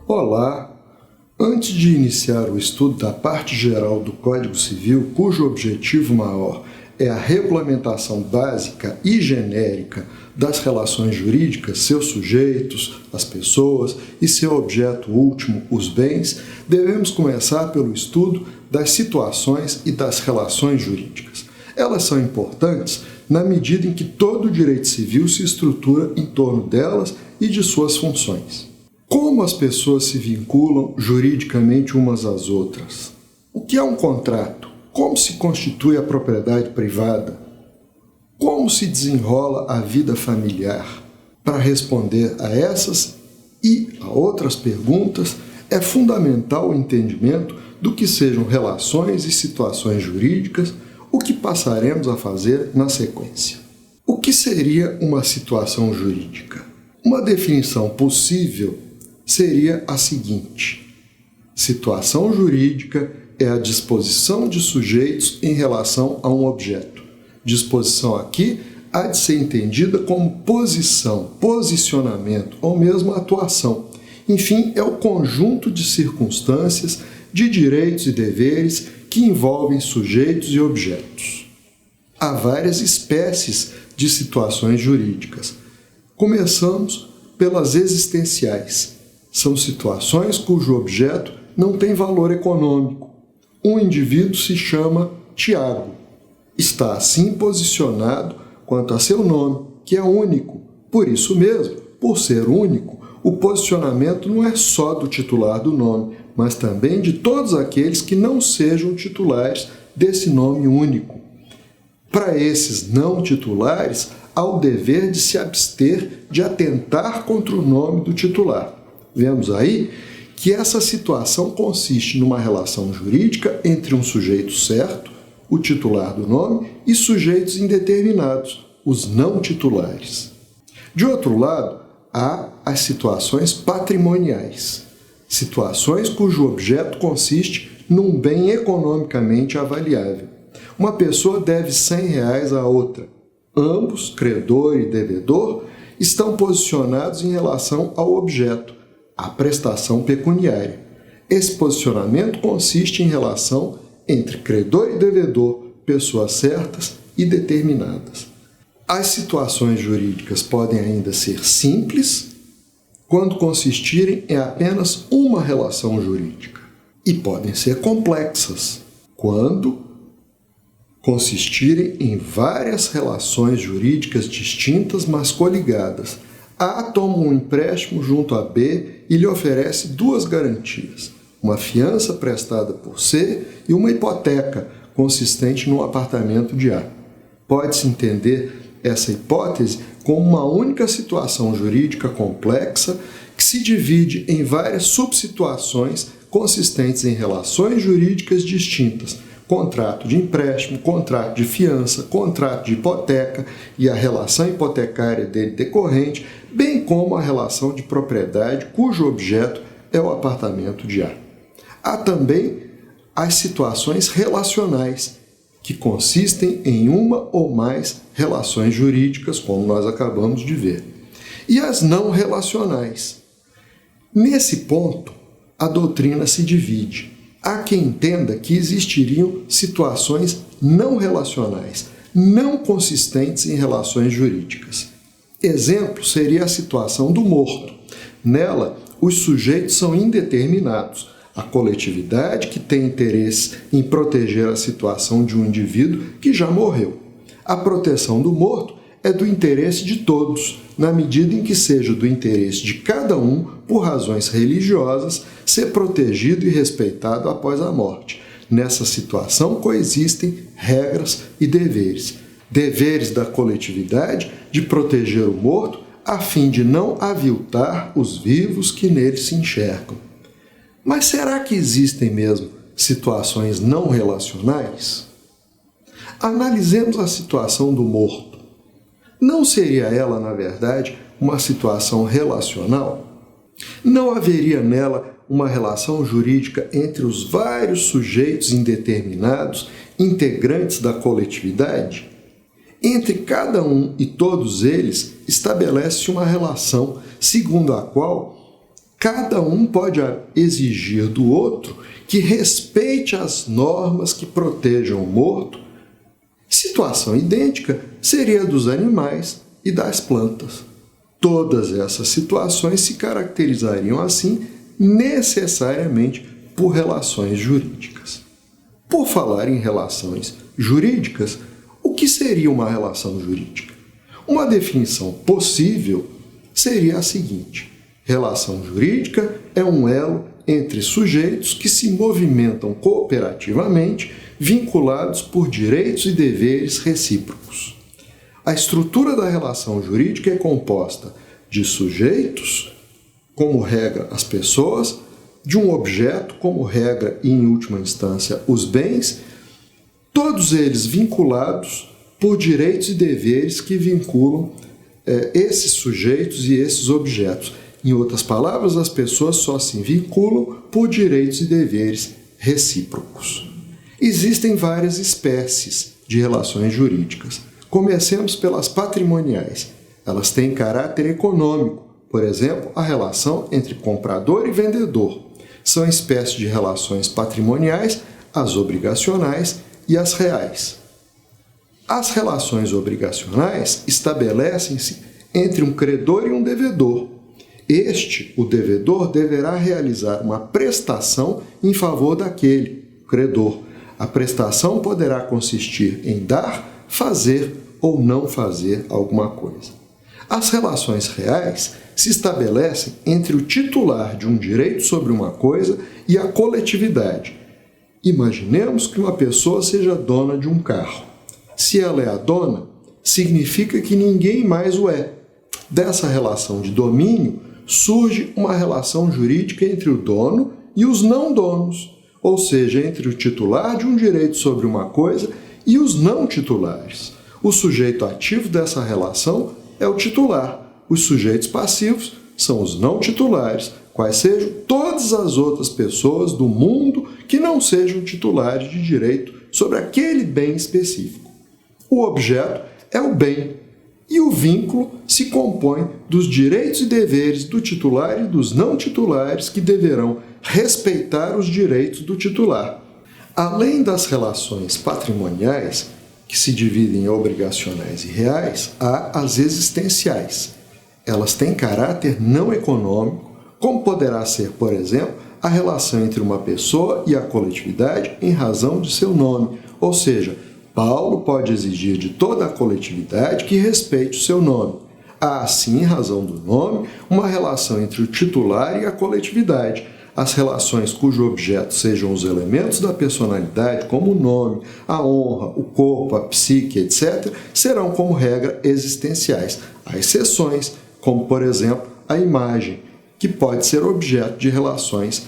Olá! Antes de iniciar o estudo da parte geral do Código Civil, cujo objetivo maior é a regulamentação básica e genérica das relações jurídicas, seus sujeitos, as pessoas e seu objeto último, os bens, devemos começar pelo estudo das situações e das relações jurídicas. Elas são importantes na medida em que todo o direito civil se estrutura em torno delas e de suas funções. Como as pessoas se vinculam juridicamente umas às outras? O que é um contrato? Como se constitui a propriedade privada? Como se desenrola a vida familiar? Para responder a essas e a outras perguntas, é fundamental o entendimento do que sejam relações e situações jurídicas, o que passaremos a fazer na sequência. O que seria uma situação jurídica? Uma definição possível seria a seguinte: situação jurídica é a disposição de sujeitos em relação a um objeto. Disposição aqui há de ser entendida como posição, posicionamento ou mesmo atuação. Enfim, é o conjunto de circunstâncias, de direitos e deveres que envolvem sujeitos e objetos. Há várias espécies de situações jurídicas. Começamos pelas existenciais. São situações cujo objeto não tem valor econômico. Um indivíduo se chama Tiago. Está assim posicionado quanto a seu nome, que é único. Por isso mesmo, por ser único, o posicionamento não é só do titular do nome, mas também de todos aqueles que não sejam titulares desse nome único. Para esses não titulares, há o dever de se abster de atentar contra o nome do titular. Vemos aí que essa situação consiste numa relação jurídica entre um sujeito certo, o titular do nome, e sujeitos indeterminados, os não titulares. De outro lado, há as situações patrimoniais, situações cujo objeto consiste num bem economicamente avaliável. Uma pessoa deve R$100 a outra. Ambos, credor e devedor, estão posicionados em relação ao objeto, a prestação pecuniária. Esse posicionamento consiste em relação entre credor e devedor, pessoas certas e determinadas. As situações jurídicas podem ainda ser simples, quando consistirem em apenas uma relação jurídica, e podem ser complexas, quando consistirem em várias relações jurídicas distintas, mas coligadas. A toma um empréstimo junto a B e lhe oferece duas garantias, uma fiança prestada por C e uma hipoteca consistente num apartamento de A. Pode-se entender essa hipótese como uma única situação jurídica complexa que se divide em várias subsituações consistentes em relações jurídicas distintas, contrato de empréstimo, contrato de fiança, contrato de hipoteca e a relação hipotecária dele decorrente, bem como a relação de propriedade cujo objeto é o apartamento de A. Há também as situações relacionais, que consistem em uma ou mais relações jurídicas, como nós acabamos de ver. E as não relacionais. Nesse ponto, a doutrina se divide. Há quem entenda que existiriam situações não relacionais, não consistentes em relações jurídicas. Exemplo seria a situação do morto. Nela, os sujeitos são indeterminados. A coletividade que tem interesse em proteger a situação de um indivíduo que já morreu. A proteção do morto é do interesse de todos, na medida em que seja do interesse de cada um, por razões religiosas, ser protegido e respeitado após a morte. Nessa situação coexistem regras e deveres. Deveres da coletividade de proteger o morto, a fim de não aviltar os vivos que nele se enxergam. Mas será que existem mesmo situações não relacionais? Analisemos a situação do morto. Não seria ela, na verdade, uma situação relacional? Não haveria nela uma relação jurídica entre os vários sujeitos indeterminados, integrantes da coletividade? Entre cada um e todos eles, estabelece-se uma relação segundo a qual cada um pode exigir do outro que respeite as normas que protejam o morto. Situação idêntica seria a dos animais e das plantas. Todas essas situações se caracterizariam assim necessariamente por relações jurídicas. Por falar em relações jurídicas, o que seria uma relação jurídica? Uma definição possível seria a seguinte: relação jurídica é um elo entre sujeitos que se movimentam cooperativamente, vinculados por direitos e deveres recíprocos. A estrutura da relação jurídica é composta de sujeitos, como regra as pessoas, de um objeto, como regra e em última instância os bens, todos eles vinculados por direitos e deveres que vinculam esses sujeitos e esses objetos. Em outras palavras, as pessoas só se vinculam por direitos e deveres recíprocos. Existem várias espécies de relações jurídicas. Comecemos pelas patrimoniais. Elas têm caráter econômico, por exemplo, a relação entre comprador e vendedor. São espécies de relações patrimoniais, as obrigacionais e as reais. As relações obrigacionais estabelecem-se entre um credor e um devedor. O devedor, deverá realizar uma prestação em favor daquele credor. A prestação poderá consistir em dar, fazer ou não fazer alguma coisa. As relações reais se estabelecem entre o titular de um direito sobre uma coisa e a coletividade. Imaginemos que uma pessoa seja dona de um carro. Se ela é a dona, significa que ninguém mais o é. Dessa relação de domínio surge uma relação jurídica entre o dono e os não donos, ou seja, entre o titular de um direito sobre uma coisa e os não titulares. O sujeito ativo dessa relação é o titular. Os sujeitos passivos são os não titulares, quais sejam todas as outras pessoas do mundo que não sejam titulares de direito sobre aquele bem específico. O objeto é o bem, e o vínculo se compõe dos direitos e deveres do titular e dos não titulares que deverão respeitar os direitos do titular. Além das relações patrimoniais, que se dividem em obrigacionais e reais, há as existenciais. Elas têm caráter não econômico, como poderá ser, por exemplo, a relação entre uma pessoa e a coletividade em razão de seu nome, ou seja, Paulo pode exigir de toda a coletividade que respeite o seu nome. Há, assim, em razão do nome, uma relação entre o titular e a coletividade. As relações cujo objeto sejam os elementos da personalidade, como o nome, a honra, o corpo, a psique, etc., serão, como regra, existenciais. Há exceções, como, por exemplo, a imagem, que pode ser objeto de relações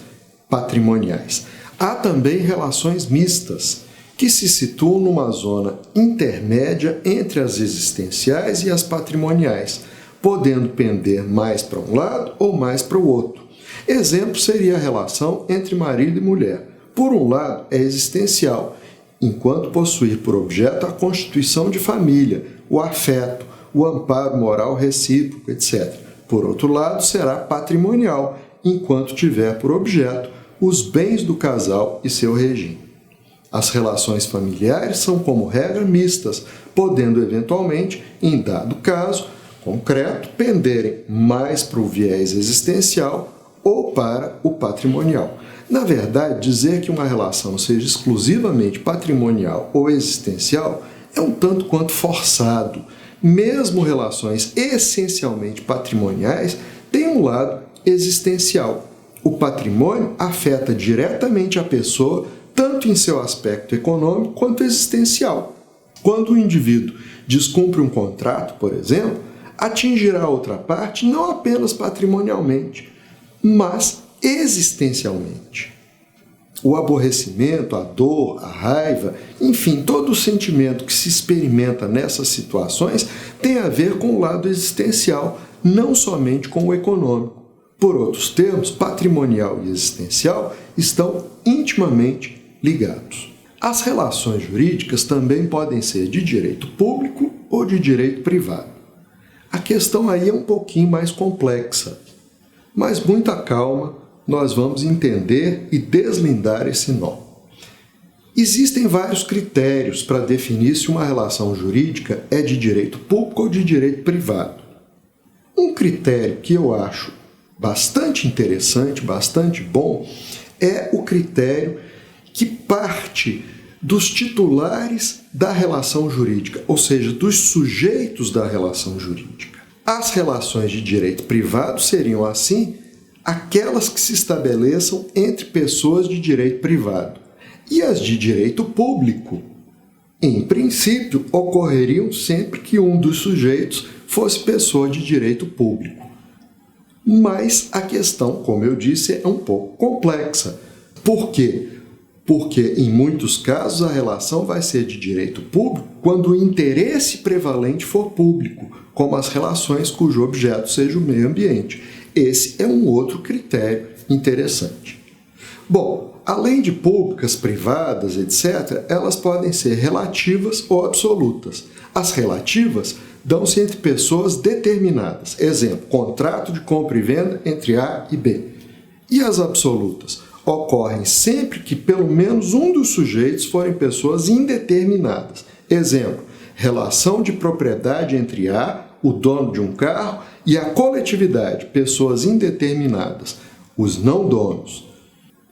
patrimoniais. Há também relações mistas, que se situam numa zona intermédia entre as existenciais e as patrimoniais, podendo pender mais para um lado ou mais para o outro. Exemplo seria a relação entre marido e mulher. Por um lado, é existencial, enquanto possuir por objeto a constituição de família, o afeto, o amparo moral recíproco, etc. Por outro lado, será patrimonial, enquanto tiver por objeto os bens do casal e seu regime. As relações familiares são, como regra, mistas, podendo eventualmente, em dado caso concreto, penderem mais para o viés existencial ou para o patrimonial. Na verdade, dizer que uma relação seja exclusivamente patrimonial ou existencial é um tanto quanto forçado. Mesmo relações essencialmente patrimoniais têm um lado existencial. O patrimônio afeta diretamente a pessoa, tanto em seu aspecto econômico quanto existencial. Quando o indivíduo descumpre um contrato, por exemplo, atingirá a outra parte não apenas patrimonialmente, mas existencialmente. O aborrecimento, a dor, a raiva, enfim, todo o sentimento que se experimenta nessas situações tem a ver com o lado existencial, não somente com o econômico. Por outros termos, patrimonial e existencial estão intimamente ligados. As relações jurídicas também podem ser de direito público ou de direito privado. A questão aí é um pouquinho mais complexa. Mas muita calma, nós vamos entender e deslindar esse nó. Existem vários critérios para definir se uma relação jurídica é de direito público ou de direito privado. Um critério que eu acho bastante interessante, bastante bom, é o critério que parte dos titulares da relação jurídica, ou seja, dos sujeitos da relação jurídica. As relações de direito privado seriam, assim, aquelas que se estabeleçam entre pessoas de direito privado. E as de direito público, em princípio, ocorreriam sempre que um dos sujeitos fosse pessoa de direito público. Mas a questão, como eu disse, é um pouco complexa. Por quê? Porque, em muitos casos, a relação vai ser de direito público quando o interesse prevalente for público, como as relações cujo objeto seja o meio ambiente. Esse é um outro critério interessante. Bom, além de públicas, privadas, etc., elas podem ser relativas ou absolutas. As relativas dão-se entre pessoas determinadas. Exemplo, contrato de compra e venda entre A e B. E as absolutas ocorrem sempre que pelo menos um dos sujeitos forem pessoas indeterminadas. Exemplo, relação de propriedade entre A, o dono de um carro, e a coletividade, pessoas indeterminadas, os não donos.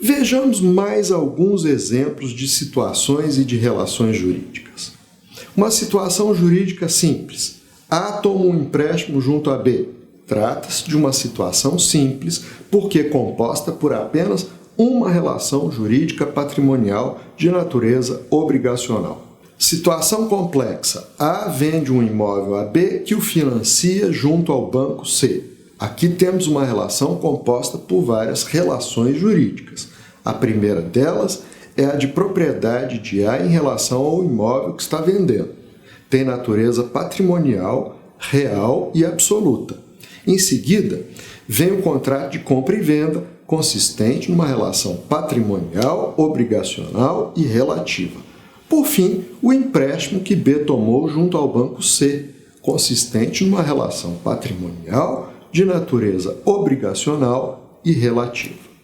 Vejamos mais alguns exemplos de situações e de relações jurídicas. Uma situação jurídica simples. A toma um empréstimo junto a B. Trata-se de uma situação simples porque composta por apenas uma relação jurídica patrimonial de natureza obrigacional. Situação complexa. A vende um imóvel a B que o financia junto ao banco C. Aqui temos uma relação composta por várias relações jurídicas. A primeira delas é a de propriedade de A em relação ao imóvel que está vendendo. Tem natureza patrimonial, real e absoluta. Em seguida, vem o contrato de compra e venda, consistente numa relação patrimonial, obrigacional e relativa. Por fim, o empréstimo que B tomou junto ao banco C, consistente numa relação patrimonial de natureza obrigacional e relativa.